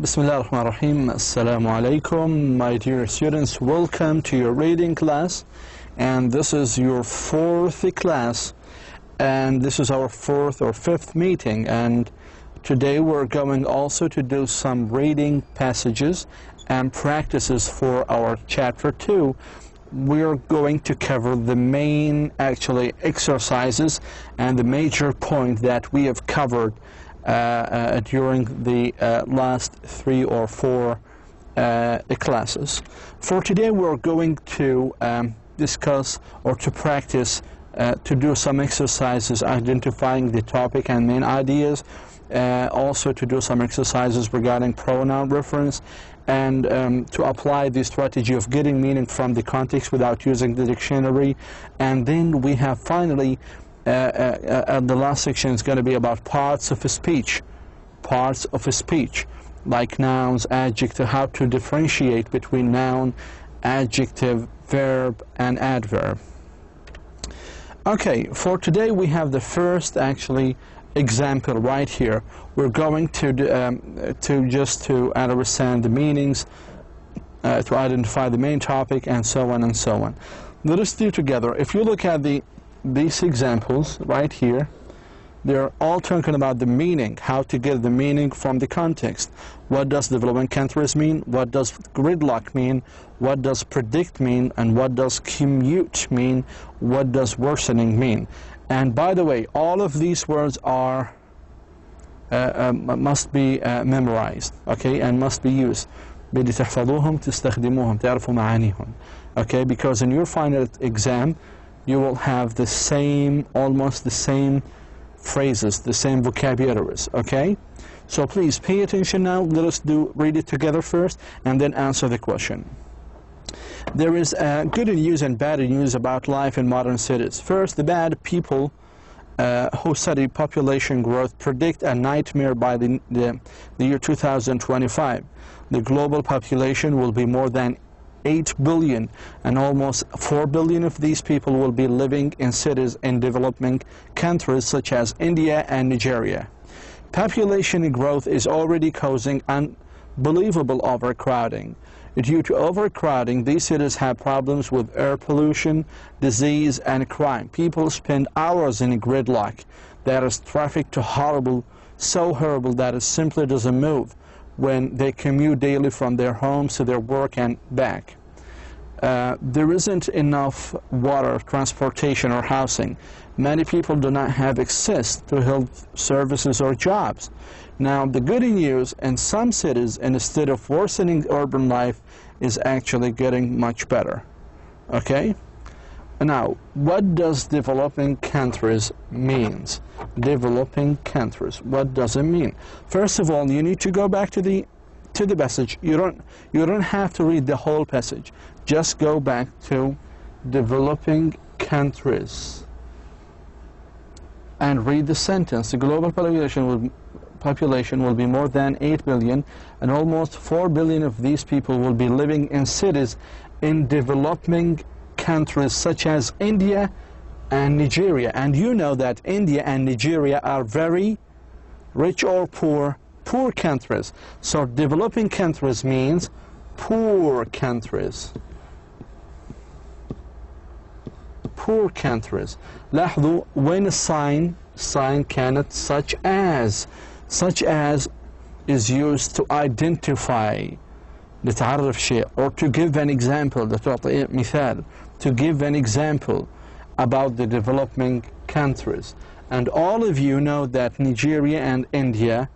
Bismillah ar-Rahman ar-Rahim. Assalamu alaikum. My dear students, welcome to your reading class. And this is your fourth class. And this is our fourth or fifth meeting. And today we're going also to do some reading passages and practices for our chapter 2. We're going to cover the main exercises and the major point that we have covered during the last 3 or 4 classes. For today we're going to discuss or to practice to do some exercises identifying the topic and main ideas, also to do some exercises regarding pronoun reference, and to apply the strategy of getting meaning from the context without using the dictionary. And then we have finally the last section is going to be about parts of speech, like nouns, adjective, how to differentiate between noun, adjective, verb, and adverb. Okay, for today we have the first example right here. We're going to understand the meanings, to identify the main topic, and so on and so on. Let us do together. If you look at these examples right here, they're all talking about the meaning, how to get the meaning from the context. What does developing countries mean? What does gridlock mean? What does predict mean? And what does commute mean? What does worsening mean? And by the way, all of these words are must be memorized, okay, and must be used. بدي تحفظوهم تستخدموهم تعرفوا معانيهم, okay, because in your final exam you will have the same, almost the same phrases, the same vocabularies, okay? So please pay attention now. Let us read it together first and then answer the question. There is good news and bad news about life in modern cities. First, the bad people who study population growth predict a nightmare by the year 2025. The global population will be more than 8 billion, and almost 4 billion of these people will be living in cities in developing countries such as India and Nigeria. Population growth is already causing unbelievable overcrowding. Due to overcrowding, these cities have problems with air pollution, disease, and crime. People spend hours in a gridlock. There is traffic so horrible that it simply doesn't move when they commute daily from their homes to their work and back. There isn't enough water, transportation, or housing. Many people do not have access to health services or jobs. Now, the good news, in some cities, instead of worsening urban life, is actually getting much better. Okay? Now, what does developing countries means? Developing countries, what does it mean? First of all, you need to go back to the passage. You don't have to read the whole passage. Just go back to developing countries and read the sentence. The global population will be more than 8 billion, and almost 4 billion of these people will be living in cities in developing countries such as India and Nigeria. And you know that India and Nigeria are very rich or poor countries. So developing countries means poor countries. Poor countries. لاحظوا وين الساين كانت such as is used to identify, لتعرف شيء, or to give an example, لتعطي مثال, to give an example about the developing countries. And all of you know that Nigeria and India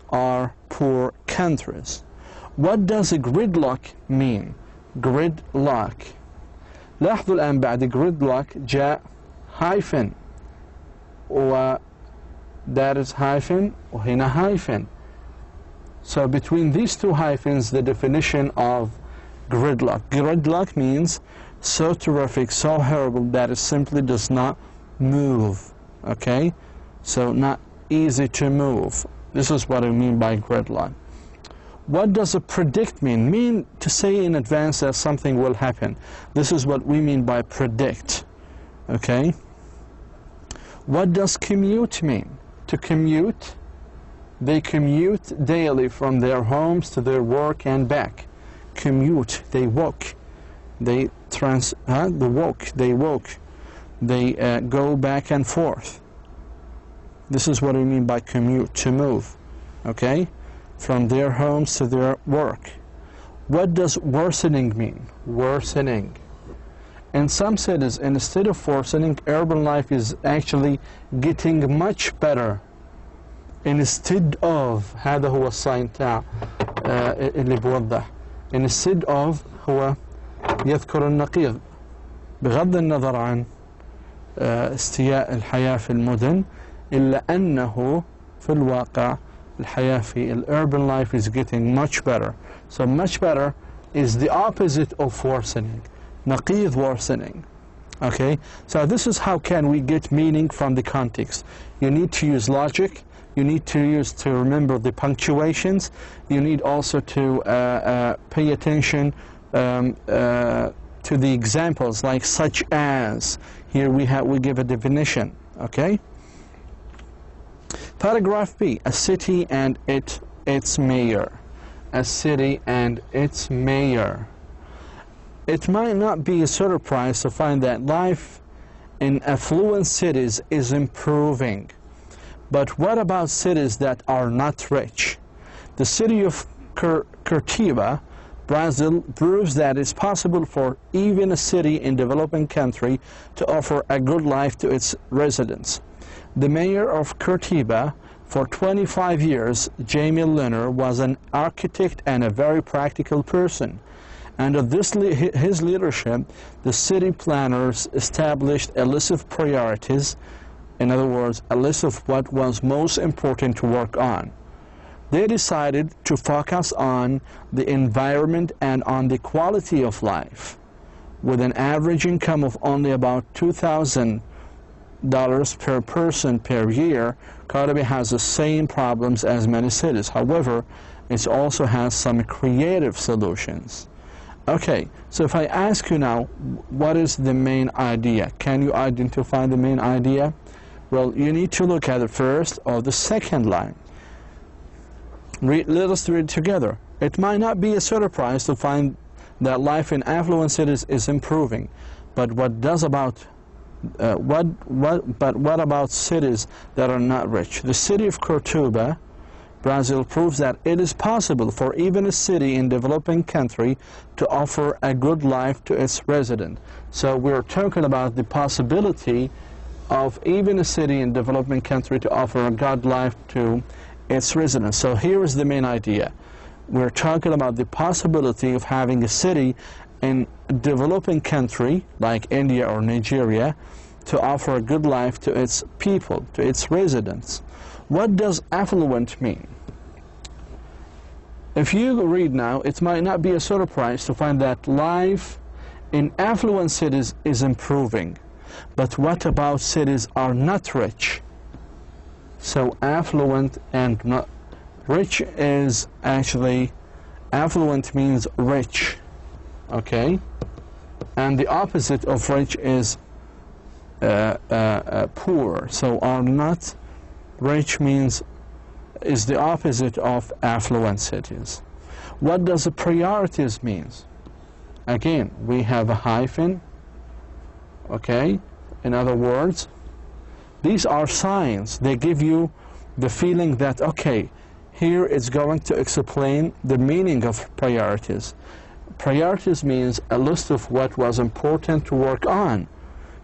are poor countries. What does a gridlock mean? Gridlock. لاحظوا الآن بعد gridlock جاء hyphen, that is hyphen, وهنا hyphen. So between these two hyphens, the definition of gridlock. Gridlock means so terrific, so horrible that it simply does not move. Okay? So not easy to move. This is what I mean by gridlock. What does a predict mean? Mean to say in advance that something will happen. This is what we mean by predict. Okay? What does commute mean? To commute They commute daily from their homes to their work and back. Commute, they walk. They go back and forth. This is what I mean by commute, to move. Okay? From their homes to their work. What does worsening mean? Worsening. In some cities, instead of worsening, urban life is actually getting much better. Instead of هذا هو الساين تاع اللي بوضح. Instead of هو يذكر النقيض بغض النظر عن استياء الحياة في المدن، إلا أنه في الواقع الحياة في urban life is getting much better. So much better is the opposite of worsening. نقيض worsening. Okay? So this is how can we get meaning from the context. You need to use logic. You need to remember the punctuations. You need also to pay attention to the examples, like such as. Here we give a definition. Okay. Paragraph B: a city and its mayor. A city and its mayor. It might not be a surprise to find that life in affluent cities is improving. But what about cities that are not rich? The city of Curitiba, Brazil, proves that it's possible for even a city in developing country to offer a good life to its residents. The mayor of Curitiba for 25 years, Jamie Lerner, was an architect and a very practical person. Under his leadership, the city planners established a list of priorities. In other words, a list of what was most important to work on. They decided to focus on the environment and on the quality of life. With an average income of only about $2,000 per person per year, Curitiba has the same problems as many cities. However, it also has some creative solutions. Okay, so if I ask you now, what is the main idea? Can you identify the main idea? Well, you need to look at the first or the second line. Let us read it together. It might not be a surprise to find that life in affluent cities is improving, but what about cities that are not rich? The city of Curitiba, Brazil, proves that it is possible for even a city in developing country to offer a good life to its resident. So we're talking about the possibility of even a city in developing country to offer a good life to its residents. So here is the main idea. We're talking about the possibility of having a city in a developing country like India or Nigeria to offer a good life to its people, to its residents. What does affluent mean? If you read now, it might not be a surprise to find that life in affluent cities is improving. But what about cities are not rich? So affluent and not rich is actually, affluent means rich, okay? And the opposite of rich is poor. So are not rich is the opposite of affluent cities. What does the priorities means? Again, we have a hyphen, okay? In other words, these are signs. They give you the feeling that, okay, here it's going to explain the meaning of priorities. Priorities means a list of what was important to work on.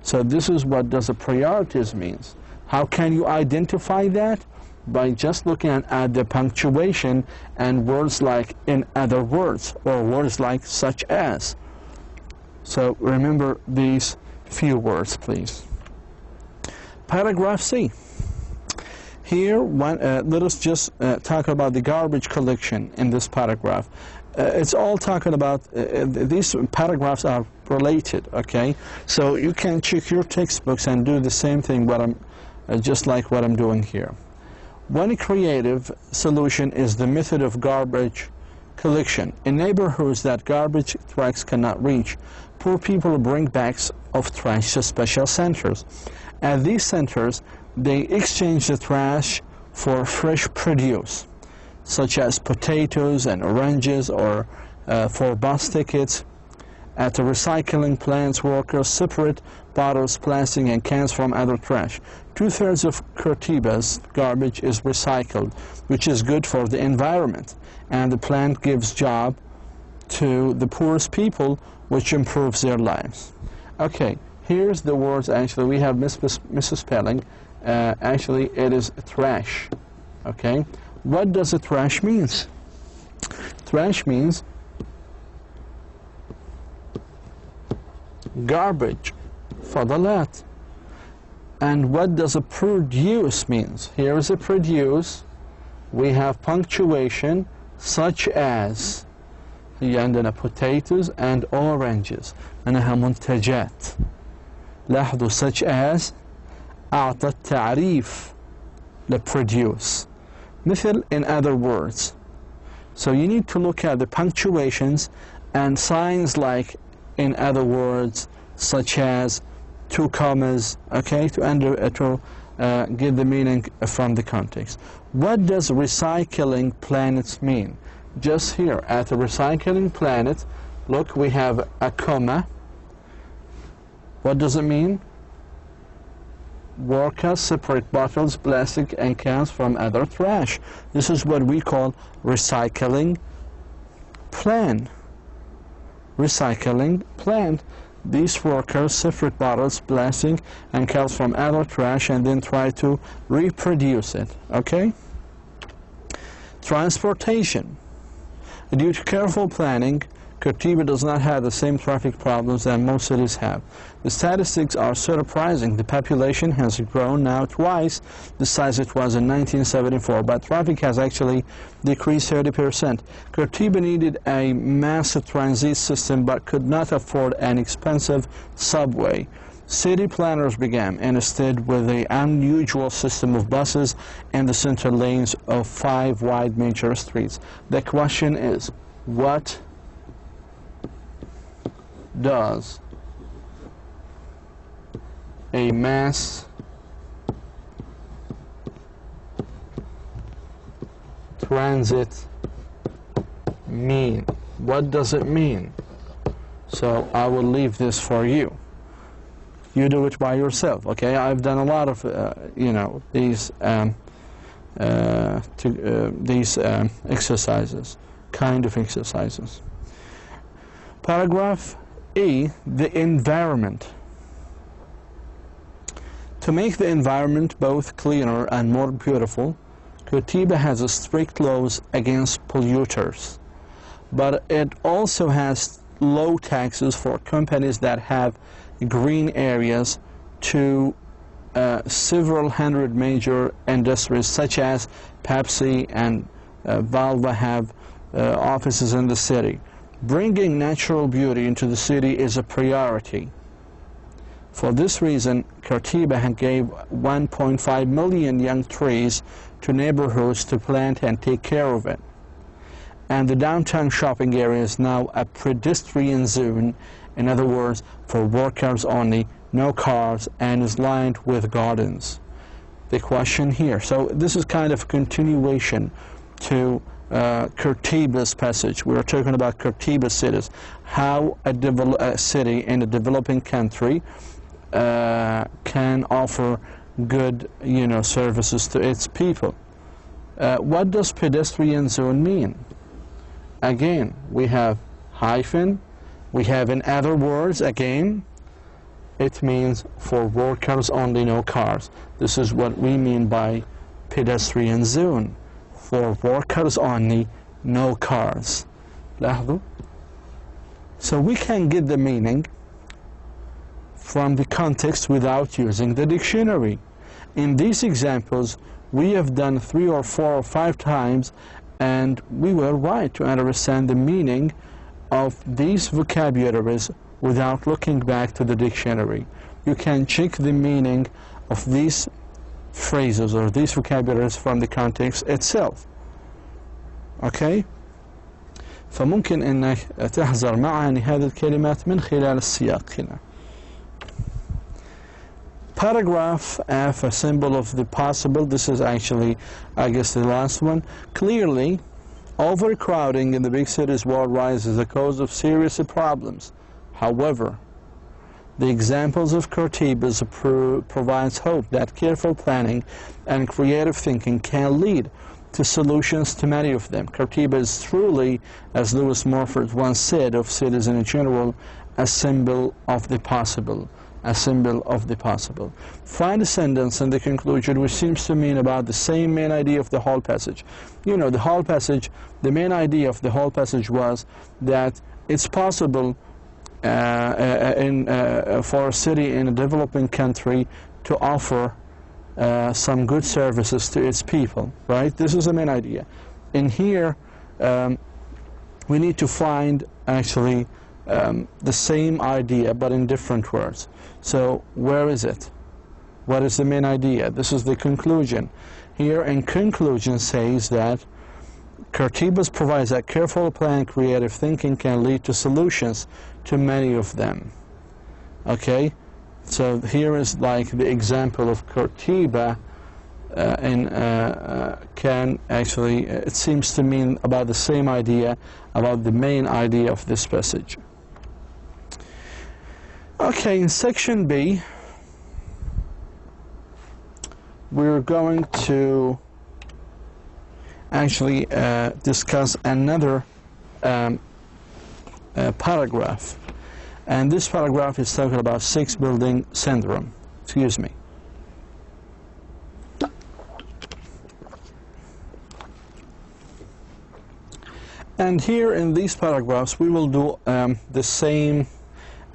So this is what does a priorities means. How can you identify that? By just looking at the punctuation and words like in other words, or words like such as. So remember these few words, please. Paragraph C. Here, let us just talk about the garbage collection in this paragraph. It's all talking about, these paragraphs are related, okay? So you can check your textbooks and do the same thing, just like what I'm doing here. One creative solution is the method of garbage collection. In neighborhoods that garbage trucks cannot reach, poor people bring bags of trash to special centers. At these centers, they exchange the trash for fresh produce, such as potatoes and oranges, or for bus tickets. At the recycling plants, workers separate bottles, plastic, and cans from other trash. 2/3 of Curitiba's garbage is recycled, which is good for the environment, and the plant gives job to the poorest people, which improves their lives. Okay, here's the words. Actually, we have misspelling. Actually, it is trash. Okay, what does a trash means? Trash means garbage, fadalat. And what does a produce means? Here is a produce. We have punctuation such as. هي عندنا potatoes and oranges. أنها منتجات. لاحظوا such as أعطت تعريف the produce. مثل in other words. So you need to look at the punctuations and signs like in other words, such as 2 commas, okay, to get the meaning from the context. What does recycling planets mean? Just here at the recycling planet, look, we have a comma. What does it mean? Workers separate bottles, plastic, and cans from other trash. This is what we call recycling plan. Recycling plant. These workers separate bottles, plastic, and cans from other trash and then try to reproduce it. Okay? Transportation. Due to careful planning, Curitiba does not have the same traffic problems that most cities have. The statistics are surprising. The population has grown now twice the size it was in 1974, but traffic has actually decreased 30%. Curitiba needed a massive transit system but could not afford an expensive subway. City planners began instead with an unusual system of buses in the center lanes of 5 wide major streets. The question is, what does a mass transit mean? What does it mean? So I will leave this for you. You do it by yourself, okay? I've done a lot of, these exercises, kind of exercises. Paragraph E, the environment. To make the environment both cleaner and more beautiful, Curitiba has strict laws against polluters, but it also has low taxes for companies that have green areas to several hundred major industries such as Pepsi and Valva have offices in the city. Bringing natural beauty into the city is a priority. For this reason, Curitiba gave 1.5 million young trees to neighborhoods to plant and take care of it. And the downtown shopping area is now a pedestrian zone, in other words, for workers only, no cars, and is lined with gardens. The question here, so this is kind of a continuation to Curitiba's passage. We are talking about Curitiba cities, how a city in a developing country can offer good, services to its people. What does pedestrian zone mean? Again, we have hyphen, we have in other words, again, it means for workers only, no cars. This is what we mean by pedestrian zone. For workers only, no cars. لاحظوا. So we can get the meaning from the context without using the dictionary. In these examples, we have done 3 or 4 or 5 times, and we were right to understand the meaning of these vocabularies without looking back to the dictionary. You can check the meaning of these phrases or these vocabularies from the context itself. Okay? فممكن انك تحذر معاني هذه الكلمات من خلال السياق هنا. Paragraph F, a symbol of the possible. This is actually, I guess, the last one. Clearly, overcrowding in the big cities worldwide is a cause of serious problems. However, the examples of Kurtibas provides hope that careful planning and creative thinking can lead to solutions to many of them. Kurtiba is truly, as Lewis Morford once said of cities in general, a symbol of the possible. A symbol of the possible. Find a sentence in the conclusion which seems to mean about the same main idea of the whole passage. You know, the whole passage, the main idea of the whole passage was that it's possible for a city in a developing country to offer some good services to its people, right? This is the main idea. In here, we need to find actually the same idea but in different words. So where is it? What is the main idea? This is the conclusion. Here in conclusion says that Kurtibas provides that careful plan, creative thinking can lead to solutions to many of them. Okay, so here is like the example of Kurtiba can actually, it seems to mean about the same idea, about the main idea of this passage. Okay, in section B, we're going to actually discuss another paragraph. And this paragraph is talking about six building syndrome. Excuse me. And here in these paragraphs, we will do the same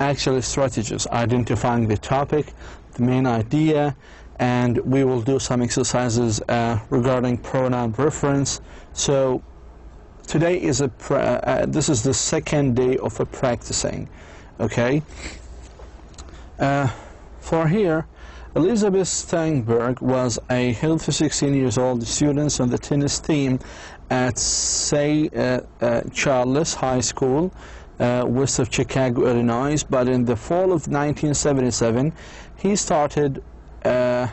actually strategies, identifying the topic, the main idea, and we will do some exercises regarding pronoun reference. So today is this is the second day of a practicing. Okay. For here, Elizabeth Steinberg was a healthy 16 years old student on the tennis team at Charles High School, west of Chicago, Illinois. But in the fall of 1977, he started to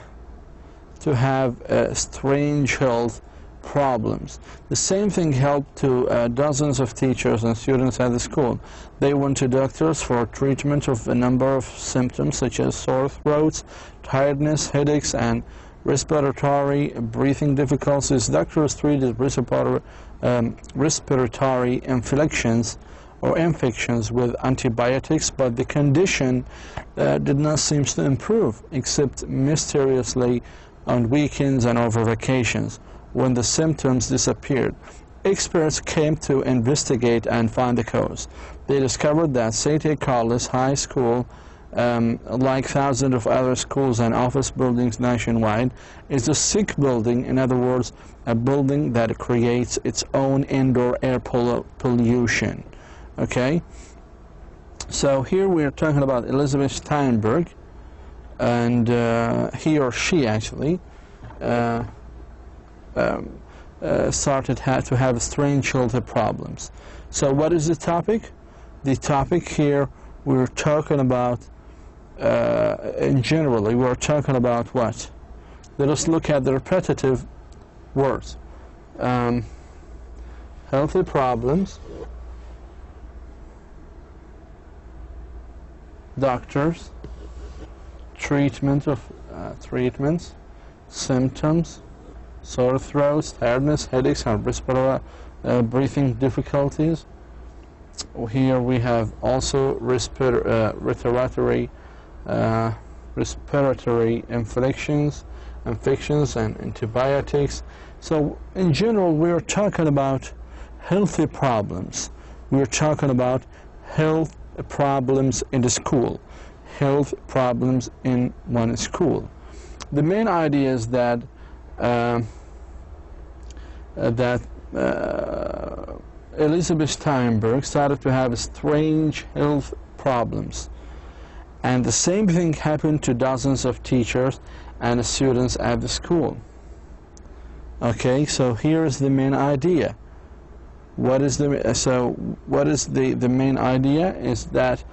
have strange health problems. The same thing happened to dozens of teachers and students at the school. They went to doctors for treatment of a number of symptoms such as sore throats, tiredness, headaches, and respiratory breathing difficulties. Doctors treated respiratory infections with antibiotics, but the condition did not seem to improve, except mysteriously on weekends and over vacations, when the symptoms disappeared. Experts came to investigate and find the cause. They discovered that St. Carlos High School, like thousands of other schools and office buildings nationwide, is a sick building. In other words, a building that creates its own indoor air pollution. Okay? So here we are talking about Elizabeth Steinberg, and he or she actually started to have strange health problems. So what is the topic? The topic here, we're talking about, in generally, we're talking about what? Let us look at the repetitive words. Healthy problems, doctors, treatments, symptoms, sore throats, tiredness, headaches, and respiratory breathing difficulties. Here we have also respiratory infections, and antibiotics. So in general, we are talking about healthy problems. We are talking about health problems in the school, health problems in one school. The main idea is that Elizabeth Steinberg started to have strange health problems, and the same thing happened to dozens of teachers and students at the school. Okay, so here is the main idea. What is the main idea is that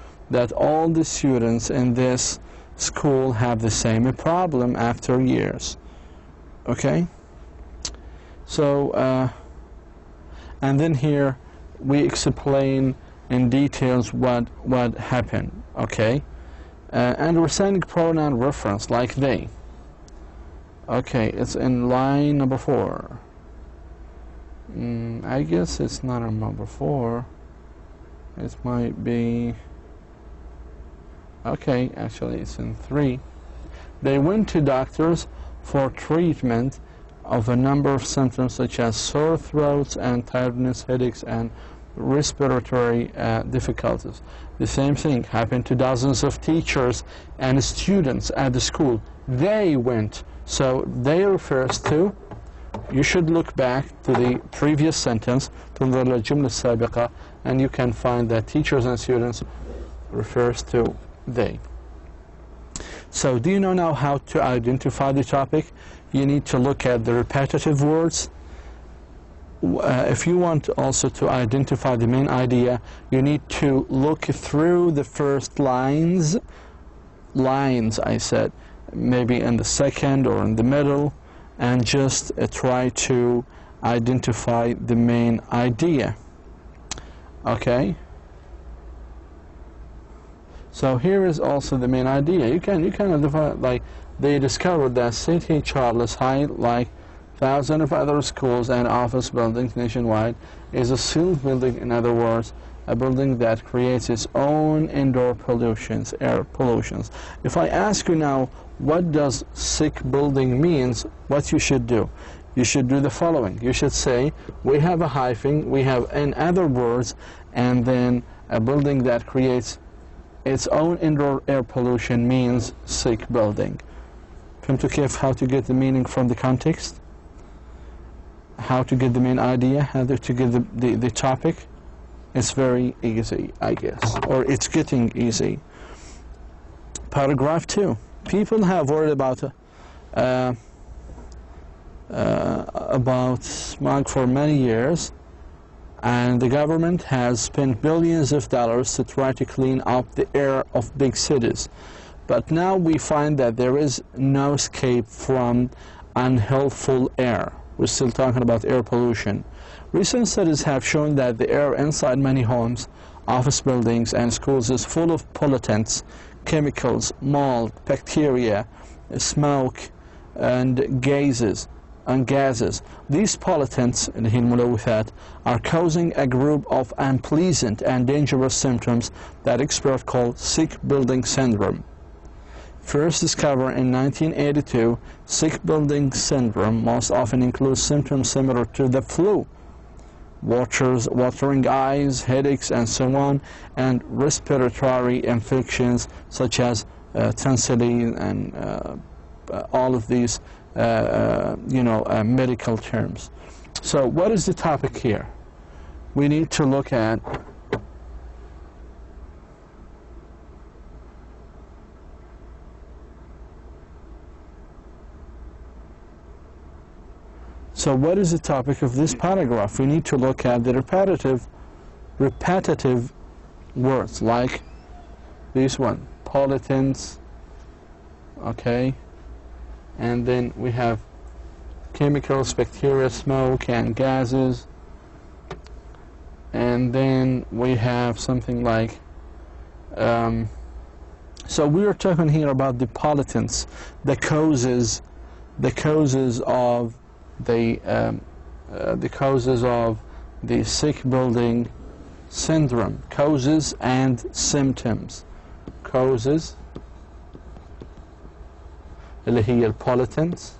all the students in this school have the same problem after years. Okay? So, and then here we explain in details what happened. Okay? Understanding pronoun reference, like they. Okay, it's in line number 4. I guess it's not on number 4. It might be... Okay, actually it's in 3. They went to doctors for treatment of a number of symptoms such as sore throats and tiredness, headaches, and respiratory difficulties. The same thing happened to dozens of teachers and students at the school. They went. So they refers to, you should look back to the previous sentence, تنظر للجملة السابقة, and you can find that teachers and students refers to they. So do you know now how to identify the topic? You need to look at the repetitive words. If you want also to identify the main idea, you need to look through the first lines, I said, maybe in the second or in the middle, and just try to identify the main idea. Okay? So here is also the main idea. You can identify, like, they discovered that St. Charles High, like thousands of other schools and office buildings nationwide, is a sealed building. In other words, a building that creates its own indoor pollutions, air pollutions. If I ask you now, what does sick building means, what you should do? You should do the following. You should say, we have a hyphen, we have in other words, and then a building that creates its own indoor air pollution means sick building. فهمتوا كيف how to get the meaning from the context? How to get the main idea? How to get the topic? It's very easy, I guess, or it's getting easy. Paragraph 2. People have worried about smog for many years, and the government has spent billions of dollars to try to clean up the air of big cities. But now we find that there is no escape from unhealthful air. We're still talking about air pollution. Recent studies have shown that the air inside many homes, office buildings, and schools is full of pollutants, chemicals, mold, bacteria, smoke, and gases. These pollutants, اللي هي الملوثات, are causing a group of unpleasant and dangerous symptoms that experts call sick building syndrome. First discovered in 1982, sick building syndrome most often includes symptoms similar to the flu, watering eyes, headaches, and so on, and respiratory infections such as tonsillitis and all of these medical terms. So what is the topic here? We need to look at So what is the topic of this paragraph? We need to look at the repetitive words, like this one, pollutants, okay, and then we have chemicals, bacteria, smoke, and gases, and then we have something like, so we are talking here about the pollutants, the causes of the causes of the sick building syndrome, causes and symptoms. Causes اللي هي الpollutants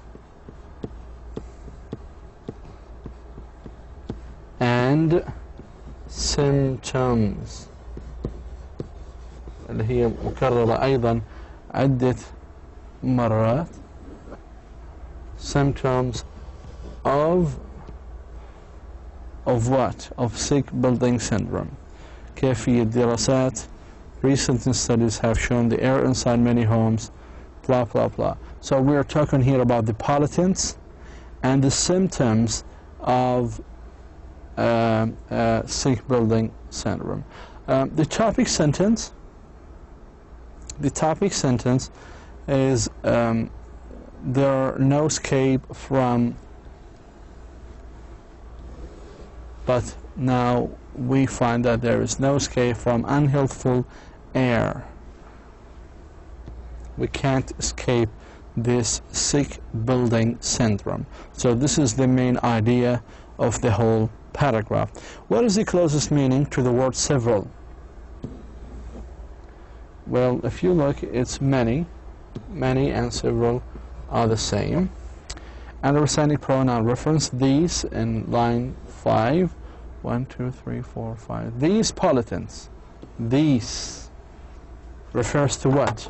and symptoms اللي هي مكررة أيضا عدة مرات. Symptoms of what? Of sick building syndrome. كيفية دراسات. Recent studies have shown the air inside many homes, blah, blah, blah. So we are talking here about the pollutants and the symptoms of sick building syndrome. The topic sentence the topic sentence is there are no escape from, but now we find that there is no escape from unhealthful air. We can't escape this sick building syndrome. So this is the main idea of the whole paragraph. What is the closest meaning to the word several? Well, if you look, it's many. Many and several are the same. And the assigned pronoun reference, these, in line 5. 1, 2, 3, 4, 5. These pollutants. These refers to what?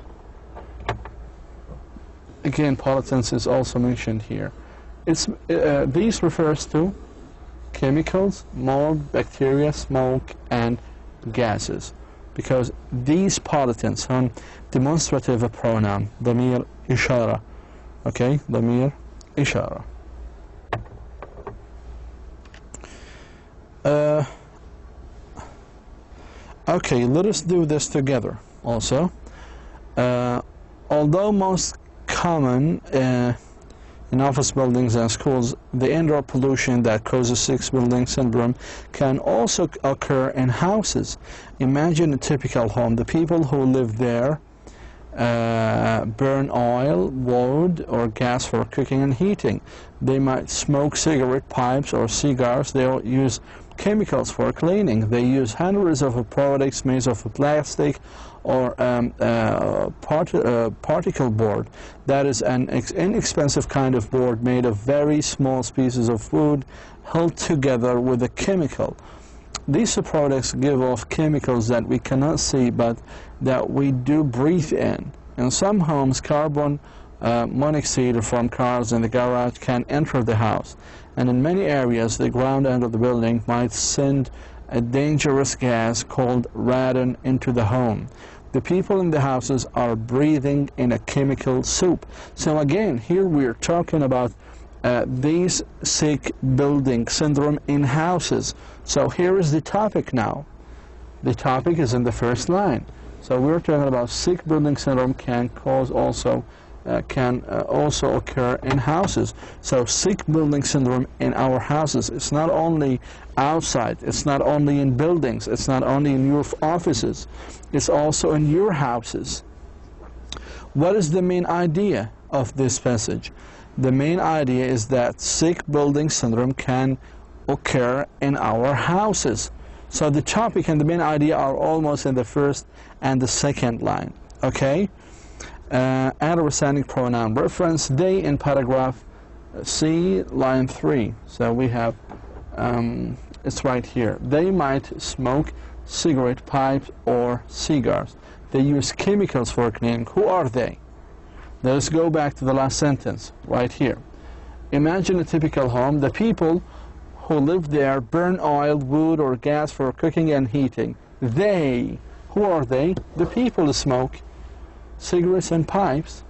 Again, pollutants is also mentioned here. These refers to chemicals, mold, bacteria, smoke, and gases. Because these pollutants, demonstrative pronoun, ضمير إشارة. Okay, ضمير إشارة. Okay, let us do this together also. Although most common in office buildings and schools, the indoor pollution that causes sick building syndrome can also occur in houses. Imagine a typical home. The people who live there burn oil, wood, or gas for cooking and heating. They might smoke cigarette pipes or cigars. They'll use chemicals for cleaning. They use hundreds of products made of plastic or particle board. That is an inexpensive kind of board made of very small pieces of wood held together with a chemical. These products give off chemicals that we cannot see but that we do breathe in. In some homes, carbon monoxide from cars in the garage can enter the house. And in many areas, the ground under the building might send a dangerous gas called radon into the home. The people in the houses are breathing in a chemical soup. So again, here we're talking about these sick building syndrome in houses. So here is the topic now. The topic is in the first line. So we're talking about sick building syndrome can also occur in houses. So sick building syndrome in our houses. It's not only outside. It's not only in buildings. It's not only in your offices. It's also in your houses. What is the main idea of this passage? The main idea is that sick building syndrome can occur in our houses. So the topic and the main idea are almost in the first and the second line. Okay? Adversating pronoun reference, they in paragraph C, line 3. So we have, it's right here. They might smoke cigarette pipes or cigars. They use chemicals for cleaning. Who are they? Let's go back to the last sentence, right here. Imagine a typical home. The people who live there burn oil, wood, or gas for cooking and heating. They, who are they? The people smoke cigarettes and pipes,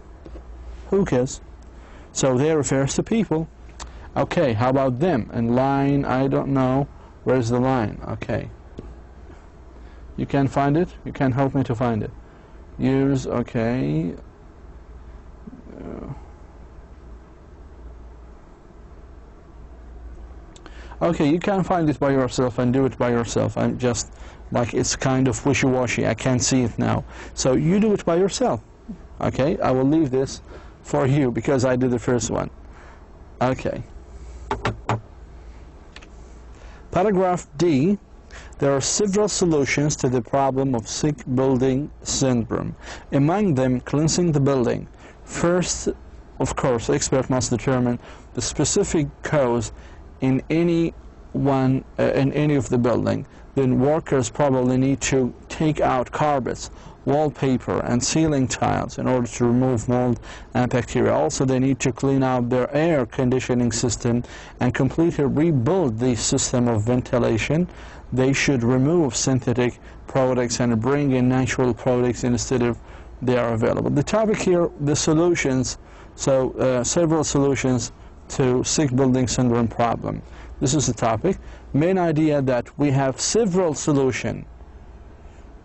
hookahs. So they refers to people. Okay, how about them? In line, I don't know. Where's the line? Okay. You can find it? You can help me to find it. Use, okay. Okay, you can find it by yourself and do it by yourself. I'm just, like, it's kind of wishy-washy. I can't see it now. So you do it by yourself. Okay, I will leave this for you because I did the first one. Okay. Paragraph D. There are several solutions to the problem of sick building syndrome. Among them, cleansing the building. First, of course, expert must determine the specific cause in any of the building. Then workers probably need to take out carpets, wallpaper, and ceiling tiles in order to remove mold and bacteria. Also, they need to clean out their air conditioning system and completely rebuild the system of ventilation. They should remove synthetic products and bring in natural products instead of they are available. The topic here, the solutions, so several solutions to sick building syndrome problem. This is the topic. Main idea that we have several solutions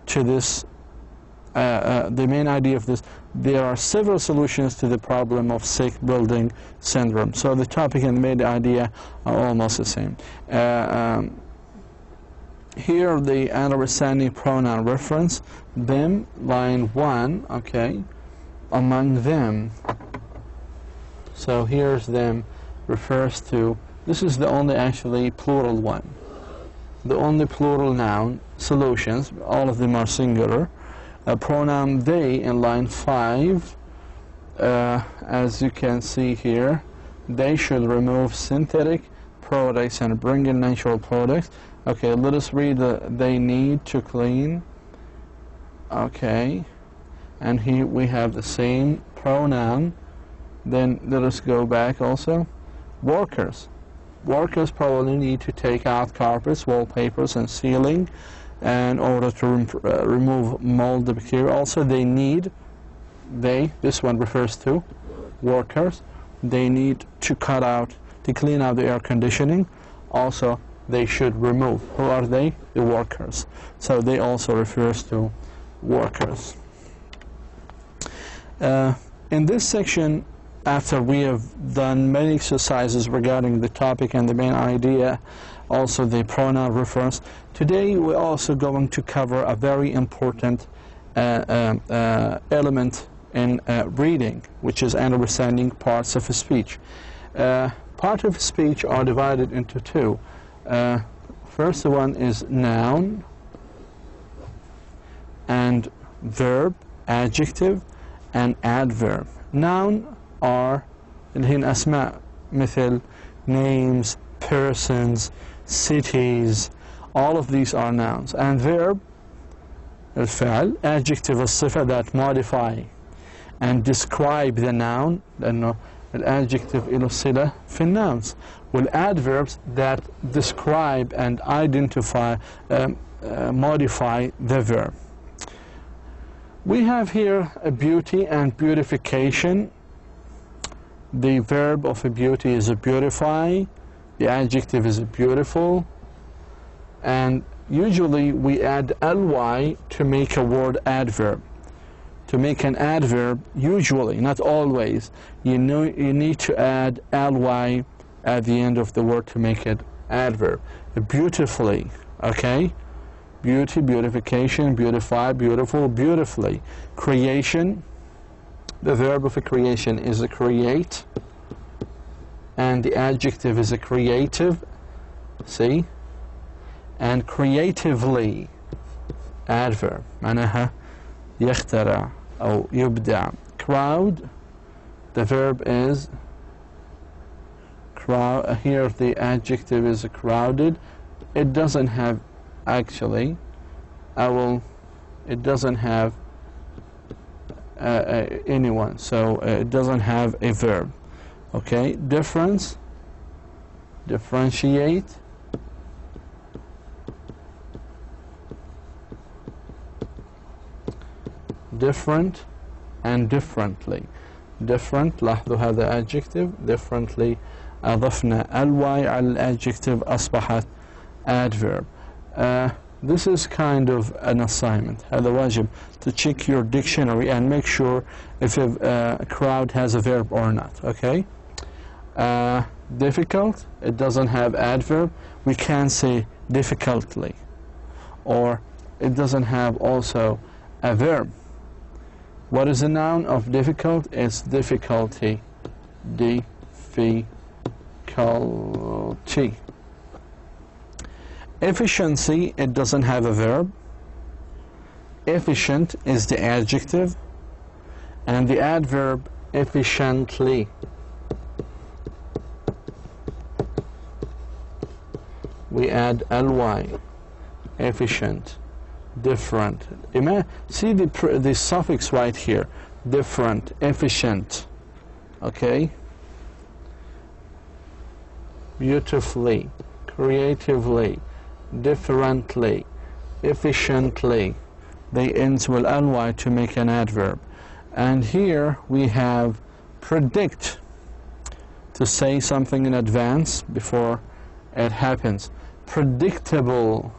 to this the main idea of this, there are several solutions to the problem of sick building syndrome. So the topic and the main idea are almost the same. Here the understanding pronoun reference, them, line 1, okay, among them. So here's them refers to, this is the only actually plural one. The only plural noun solutions, all of them are singular. Pronoun they in line 5, as you can see here, they should remove synthetic products and bring in natural products. Okay, let us read the they need to clean. Okay, and here we have the same pronoun. Then let us go back also. Workers. Workers probably need to take out carpets, wallpapers, and ceiling in order to remove mold bacteria. Also, they need, this one refers to workers, they need to clean out the air conditioning. Also, they should remove. Who are they? The workers. So they also refers to workers. In this section, after we have done many exercises regarding the topic and the main idea, also the pronoun reference, today we're also going to cover a very important element in reading, which is understanding parts of speech. Parts of speech are divided into two. First one is noun and verb, adjective and adverb. Noun are الحين أسماء مثل names, persons, cities, all of these are nouns. And verb الفعل, adjective الصفة that modify and describe the noun, لأنه الadjective له صلة في الnouns. والadverbs that describe and identify, modify the verb. We have here a beauty and beautification. The verb of a beauty is a beautify, the adjective is a beautiful, and usually we add ly to make a word adverb. To make an adverb, usually, not always, you need to add ly at the end of the word to make it adverb. Beautifully, okay? Beauty, beautification, beautify, beautiful, beautifully. Creation, the verb of a creation is a create, and the adjective is a creative, see? And creatively, adverb, معناها يخترع أو يبدع. Crowd, the verb is crowd. Here the adjective is crowded. It doesn't have, actually, it doesn't have anyone, so it doesn't have a verb. Okay, difference, differentiate, different and differently. Different, لاحظوا هذا adjective. Differently أضفنا ly على الadjective أصبحت adverb. This is kind of an assignment. هذا واجب to check your dictionary and make sure if a crowd has a verb or not. Okay. Difficult, it doesn't have adverb. We can say difficultly, or it doesn't have also a verb. What is the noun of difficult? It's difficulty. Difficulty. Efficiency, it doesn't have a verb. Efficient is the adjective, and the adverb efficiently. We add ly, efficient, different. See the suffix right here, different, efficient, okay? Beautifully, creatively, differently, efficiently. They end with ly to make an adverb. And here we have predict, to say something in advance before it happens. Predictable,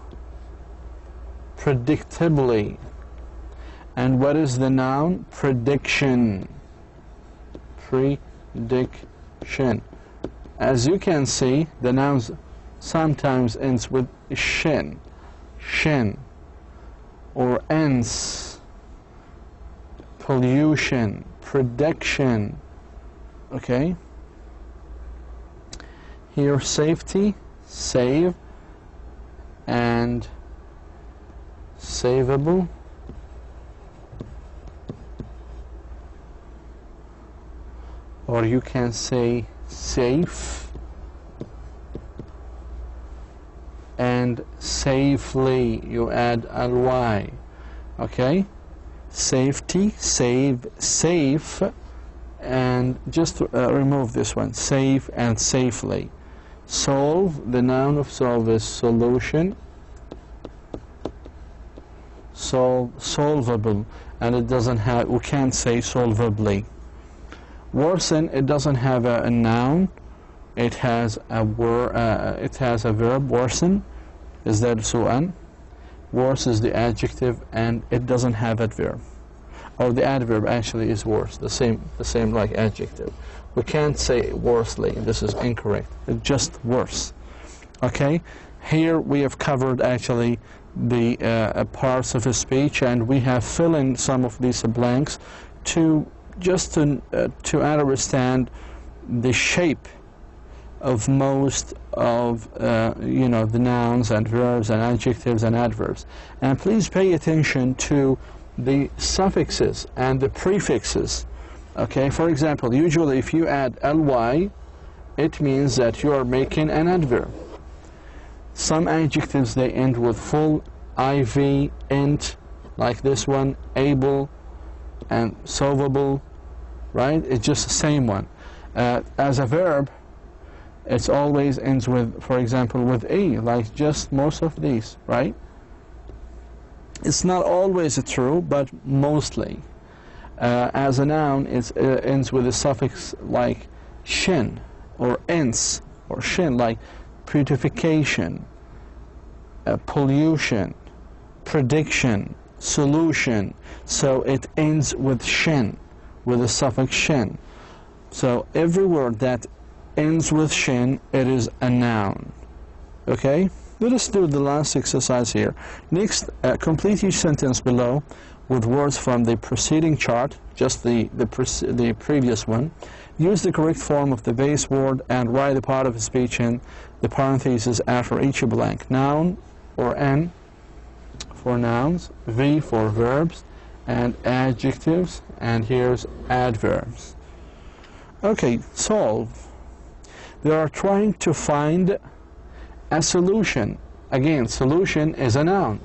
predictably, And what is the noun? Prediction. Prediction. As you can see, the nouns sometimes ends with shin, shin, or ends. Pollution, prediction. Okay. Here, safety, save, and savable. Or you can say safe and safely. You add ly. Okay? Safety, save, safe, and just remove this one. Safe and safely. Solve, the noun of solve is solution. Solvable, and it doesn't have, we can't say solvably. Worsen, it doesn't have a noun. It has a verb, worsen. Is that su'an? Worse is the adjective, and it doesn't have adverb. Or the adverb actually is worse, the same like adjective. We can't say worsely. This is incorrect. It's just worse. Okay. Here we have covered actually the parts of a speech, and we have filled in some of these blanks to understand the shape of most of the nouns and verbs and adjectives and adverbs. And please pay attention to the suffixes and the prefixes. Okay, for example, usually if you add ly, it means that you are making an adverb. Some adjectives, they end with full, iv, int, like this one, able, and solvable, right? It's just the same one. As a verb, it always ends with, for example, with e, like just most of these, right? It's not always true, but mostly. As a noun, it ends with a suffix like shin, or ens, or shin, like purification, pollution, prediction, solution. So it ends with shin, with the suffix shin. So every word that ends with shin, it is a noun. Okay? Let us do the last exercise here. Next, complete each sentence below with words from the preceding chart, just the previous one. Use the correct form of the base word and write the part of the speech in the parentheses after each blank. Noun or N for nouns, V for verbs, and adjectives, and here's adverbs. Okay, solve. They are trying to find a solution. Again, solution is a noun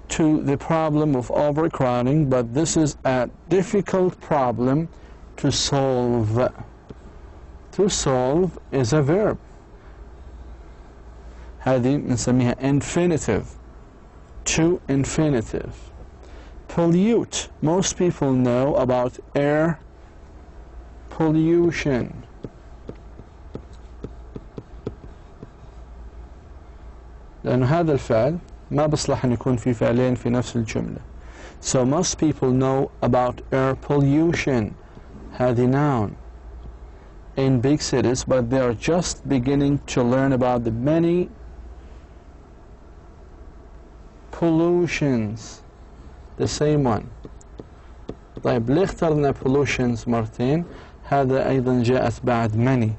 to the problem of overcrowding, but this is a difficult problem to solve. To solve is a verb. هذه بنسميها infinitive. To infinitive. Pollute. Most people know about air pollution. لأن هذا الفعل ما بصلح أن يكون في فعلين في نفس الجملة. So most people know about air pollution. هذه noun. In big cities, but they are just beginning to learn about the many pollutions. The same one. طيب ليه اخترنا pollutions مرتين؟ هذا أيضا جاءت بعد many.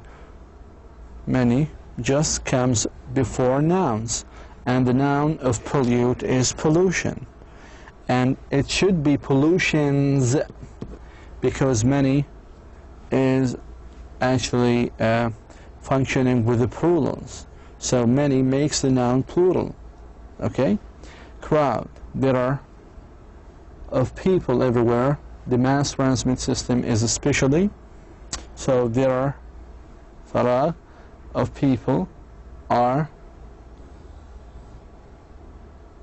Many just comes before nouns, and the noun of pollute is pollution, and it should be pollutions because many is actually functioning with the plurals, so many makes the noun plural. Okay. Crowd. There are of people everywhere. The mass transit system is especially, so there are farag of people are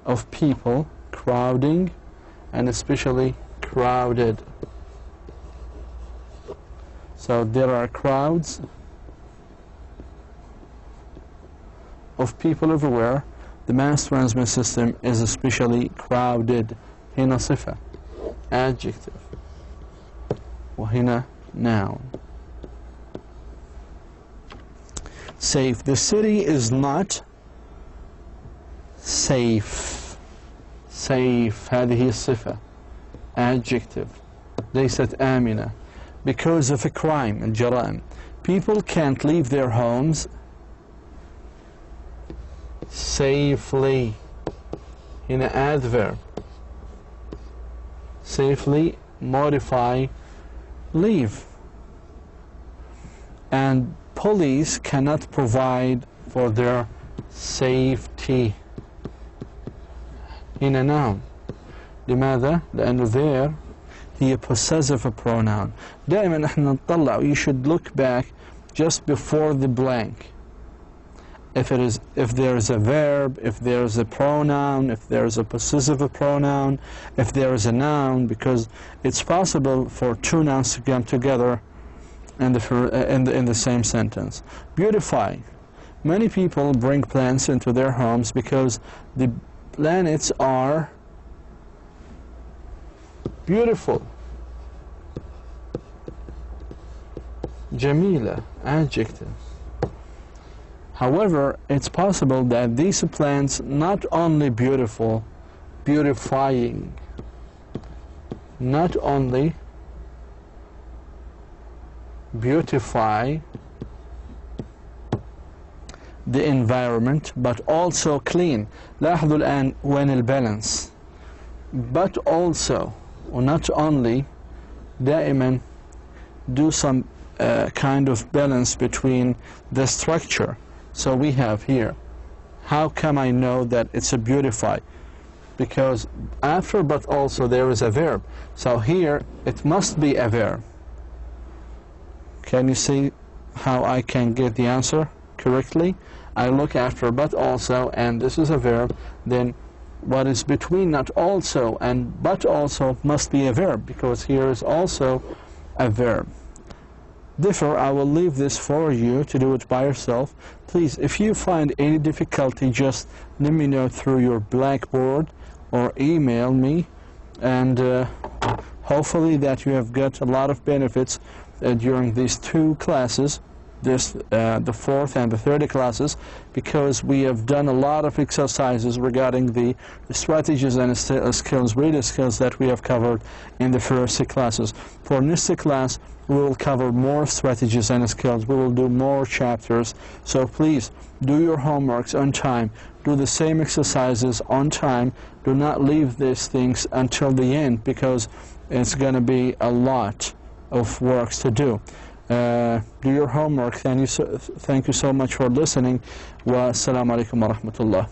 of people crowding, and especially crowded. So there are crowds of people everywhere. The mass transit system is especially crowded. هنا صفة adjective وهنا noun. Safe. The city is not safe. Safe هذه هي الصفة adjective. ليست آمنة because of a crime الجرائم. People can't leave their homes safely. هنا adverb. Safely modify leave. And police cannot provide for their safety. هنا noun. لماذا؟ لأنه there هي possessive pronoun. دائما احنا نطلع, you should look back just before the blank. If there is a verb, if there is a pronoun, if there is a possessive pronoun, if there is a noun, because it's possible for two nouns to come together in the same sentence. Beautify. Many people bring plants into their homes because the planets are beautiful. Jamila, adjective. However, it's possible that these plants not only beautiful, beautifying, not only beautify the environment but also clean. لاحظوا الآن وين البالانس. But also, or not only, دائما do some kind of balance between the structure. So we have here, how can I know that it's a beautify? Because after but also there is a verb. So here it must be a verb. Can you see how I can get the answer correctly? I look after but also, and this is a verb, then what is between not also and but also must be a verb, because here is also a verb. Therefore, I will leave this for you to do it by yourself. Please, if you find any difficulty, just let me know through your Blackboard or email me, and hopefully that you have got a lot of benefits during these two classes, the fourth and the third classes, because we have done a lot of exercises regarding the strategies and skills, reader skills that we have covered in the first classes. For next class, we will cover more strategies and skills. We will do more chapters. So please do your homeworks on time. Do the same exercises on time. Do not leave these things until the end, because it's going to be a lot of works to do. Do your homework. Thank you so much for listening. Wa assalamu alaikum wa rahmatullah.